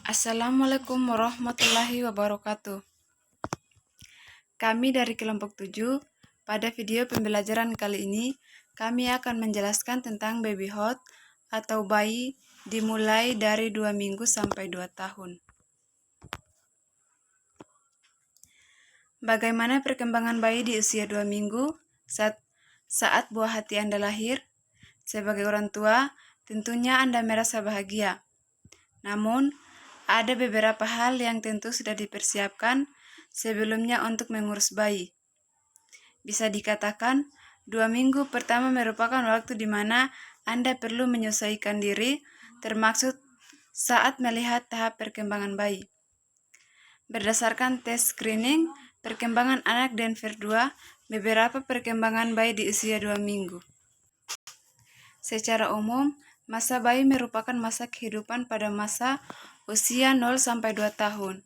Assalamualaikum warahmatullahi wabarakatuh. Kami dari kelompok 7, pada video pembelajaran kali ini, kami akan menjelaskan tentang baby hot atau bayi dimulai dari 2 minggu sampai 2 tahun. Bagaimana perkembangan bayi di usia 2 minggu saat buah hati Anda lahir? Sebagai orang tua, tentunya Anda merasa bahagia. Namun, ada beberapa hal yang tentu sudah dipersiapkan sebelumnya untuk mengurus bayi. Bisa dikatakan, 2 minggu pertama merupakan waktu di mana Anda perlu menyesuaikan diri, termasuk saat melihat tahap perkembangan bayi. Berdasarkan tes screening, perkembangan anak Denver 2, beberapa perkembangan bayi di usia 2 minggu. Secara umum, masa bayi merupakan masa kehidupan pada masa usia 0-2 tahun.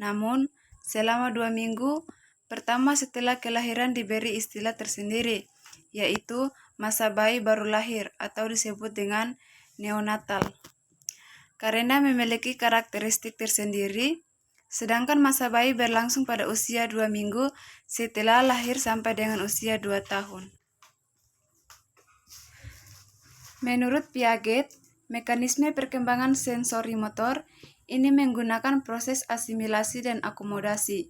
Namun, selama 2 minggu pertama setelah kelahiran diberi istilah tersendiri, yaitu masa bayi baru lahir atau disebut dengan neonatal. Karena memiliki karakteristik tersendiri, sedangkan masa bayi berlangsung pada usia 2 minggu setelah lahir sampai dengan usia 2 tahun. Menurut Piaget, mekanisme perkembangan sensori motor ini menggunakan proses asimilasi dan akomodasi.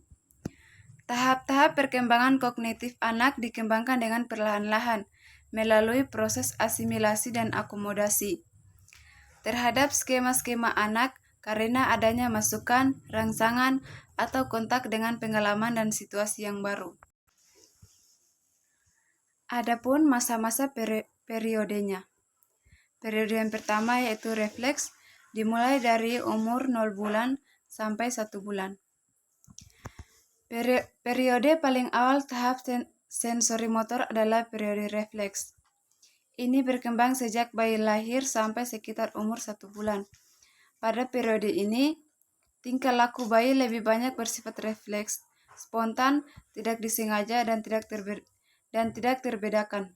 Tahap-tahap perkembangan kognitif anak dikembangkan dengan perlahan-lahan melalui proses asimilasi dan akomodasi terhadap skema-skema anak karena adanya masukan, rangsangan, atau kontak dengan pengalaman dan situasi yang baru. Adapun masa-masa periodenya. Periode yang pertama yaitu refleks, dimulai dari umur 0 bulan sampai 1 bulan. Periode paling awal tahap sensori motor adalah periode refleks. Ini berkembang sejak bayi lahir sampai sekitar umur 1 bulan. Pada periode ini, tingkah laku bayi lebih banyak bersifat refleks, spontan, tidak disengaja, dan tidak terbedakan.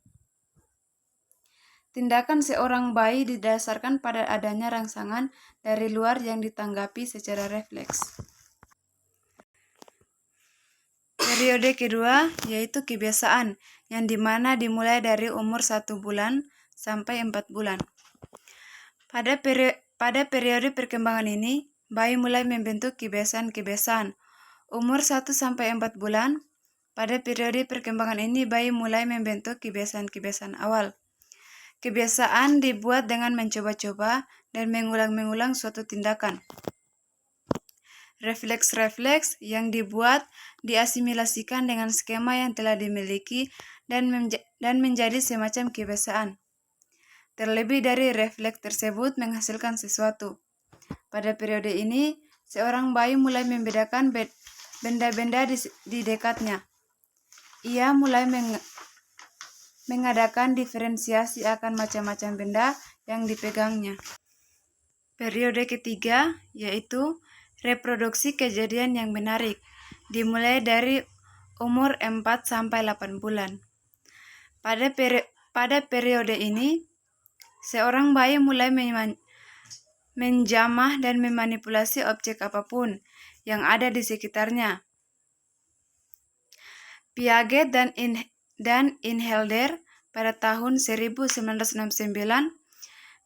Tindakan seorang bayi didasarkan pada adanya rangsangan dari luar yang ditanggapi secara refleks. Periode kedua yaitu kebiasaan, yang dimana dimulai dari umur 1 bulan sampai 4 bulan. Pada periode perkembangan ini, bayi mulai membentuk kebiasaan-kebiasaan. Umur 1-4 bulan, pada periode perkembangan ini bayi mulai membentuk kebiasaan-kebiasaan awal. Kebiasaan dibuat dengan mencoba-coba dan mengulang-mengulang suatu tindakan. Refleks-refleks yang dibuat diasimilasikan dengan skema yang telah dimiliki dan menjadi semacam kebiasaan. Terlebih dari refleks tersebut menghasilkan sesuatu. Pada periode ini, seorang bayi mulai membedakan benda-benda di dekatnya. Ia mulai mengadakan diferensiasi akan macam-macam benda yang dipegangnya. Periode ketiga yaitu reproduksi kejadian yang menarik, dimulai dari umur 4-8 bulan. Pada periode ini, seorang bayi mulai menjamah dan memanipulasi objek apapun yang ada di sekitarnya. Piaget dan Inhelder pada tahun 1969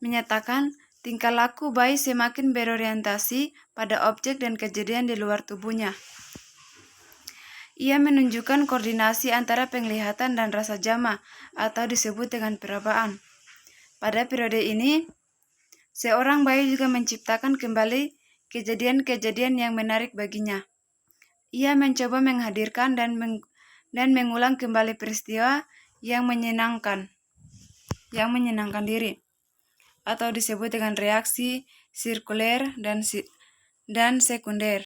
menyatakan tingkah laku bayi semakin berorientasi pada objek dan kejadian di luar tubuhnya. Ia menunjukkan koordinasi antara penglihatan dan rasa jama atau disebut dengan perabaan. Pada periode ini, seorang bayi juga menciptakan kembali kejadian-kejadian yang menarik baginya. Ia mencoba menghadirkan dan mengulang kembali peristiwa yang menyenangkan diri, atau disebut dengan reaksi sirkuler dan sekunder.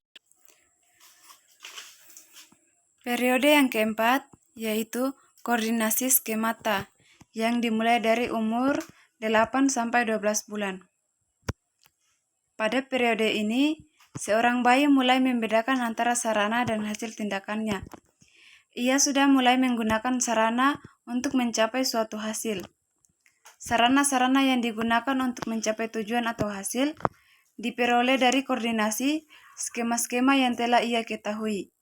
Periode yang keempat yaitu koordinasi skemata yang dimulai dari umur 8-12 bulan. Pada periode ini, seorang bayi mulai membedakan antara sarana dan hasil tindakannya. Ia sudah mulai menggunakan sarana untuk mencapai suatu hasil. Sarana-sarana yang digunakan untuk mencapai tujuan atau hasil diperoleh dari koordinasi skema-skema yang telah ia ketahui.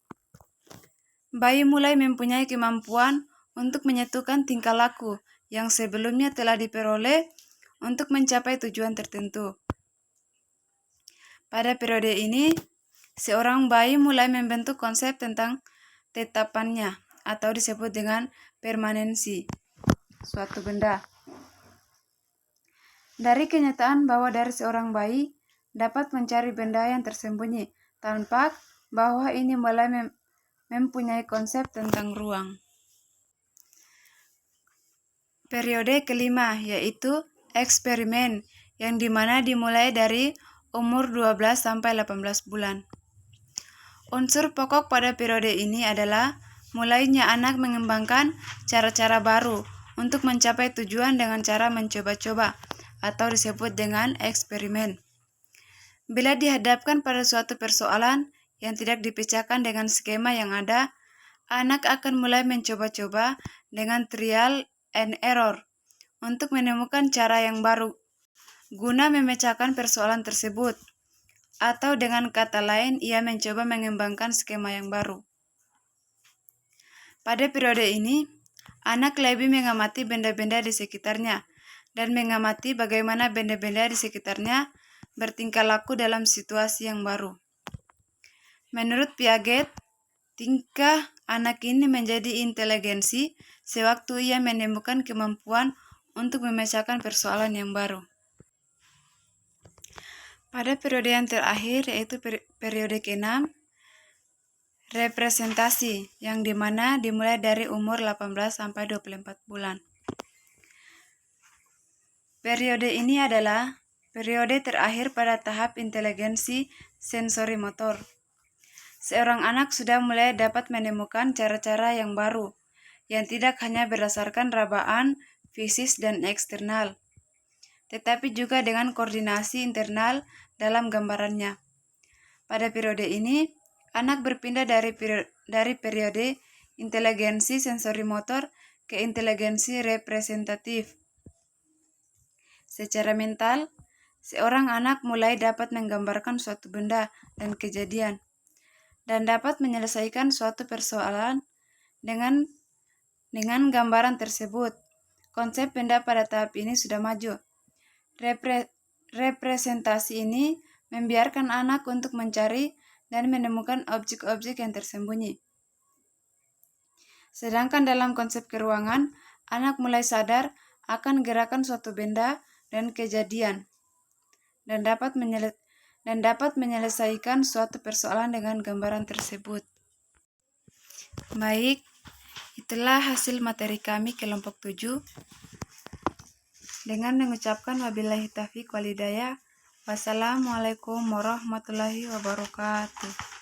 Bayi mulai mempunyai kemampuan untuk menyatukan tingkah laku yang sebelumnya telah diperoleh untuk mencapai tujuan tertentu. Pada periode ini, seorang bayi mulai membentuk konsep tentang tetapannya atau disebut dengan permanensi suatu benda. Dari kenyataan bahwa dari seorang bayi dapat mencari benda yang tersembunyi, tampak bahwa ini mulai mempunyai konsep tentang ruang. Periode kelima yaitu eksperimen, yang dimana dimulai dari umur 12 sampai 18 bulan. Unsur pokok pada periode ini adalah mulainya anak mengembangkan cara-cara baru untuk mencapai tujuan dengan cara mencoba-coba atau disebut dengan eksperimen. Bila dihadapkan pada suatu persoalan yang tidak dipecahkan dengan skema yang ada, anak akan mulai mencoba-coba dengan trial and error untuk menemukan cara yang baru guna memecahkan persoalan tersebut, atau dengan kata lain ia mencoba mengembangkan skema yang baru. Pada periode ini, anak lebih mengamati benda-benda di sekitarnya dan mengamati bagaimana benda-benda di sekitarnya bertingkah laku dalam situasi yang baru. Menurut Piaget, tingkah anak ini menjadi inteligensi sewaktu ia menemukan kemampuan untuk memecahkan persoalan yang baru. Pada periode yang terakhir, yaitu periode ke-6, representasi, yang dimana dimulai dari umur 18 sampai 24 bulan. Periode ini adalah periode terakhir pada tahap inteligensi sensori motor. Seorang anak sudah mulai dapat menemukan cara-cara yang baru, yang tidak hanya berdasarkan rabaan fisik dan eksternal, tetapi juga dengan koordinasi internal dalam gambarannya. Pada periode ini, anak berpindah dari periode inteligensi sensori motor ke inteligensi representatif. Secara mental, seorang anak mulai dapat menggambarkan suatu benda dan kejadian, dan dapat menyelesaikan suatu persoalan dengan gambaran tersebut. Konsep benda pada tahap ini sudah maju. Representasi ini membiarkan anak untuk mencari dan menemukan objek-objek yang tersembunyi. Sedangkan dalam konsep keruangan, anak mulai sadar akan gerakan suatu benda dan kejadian, dan dapat menyelesaikan suatu persoalan dengan gambaran tersebut. Baik, itulah hasil materi kami kelompok 7. Dengan mengucapkan wabillahi taufiq wal hidayah. Wassalamualaikum warahmatullahi wabarakatuh.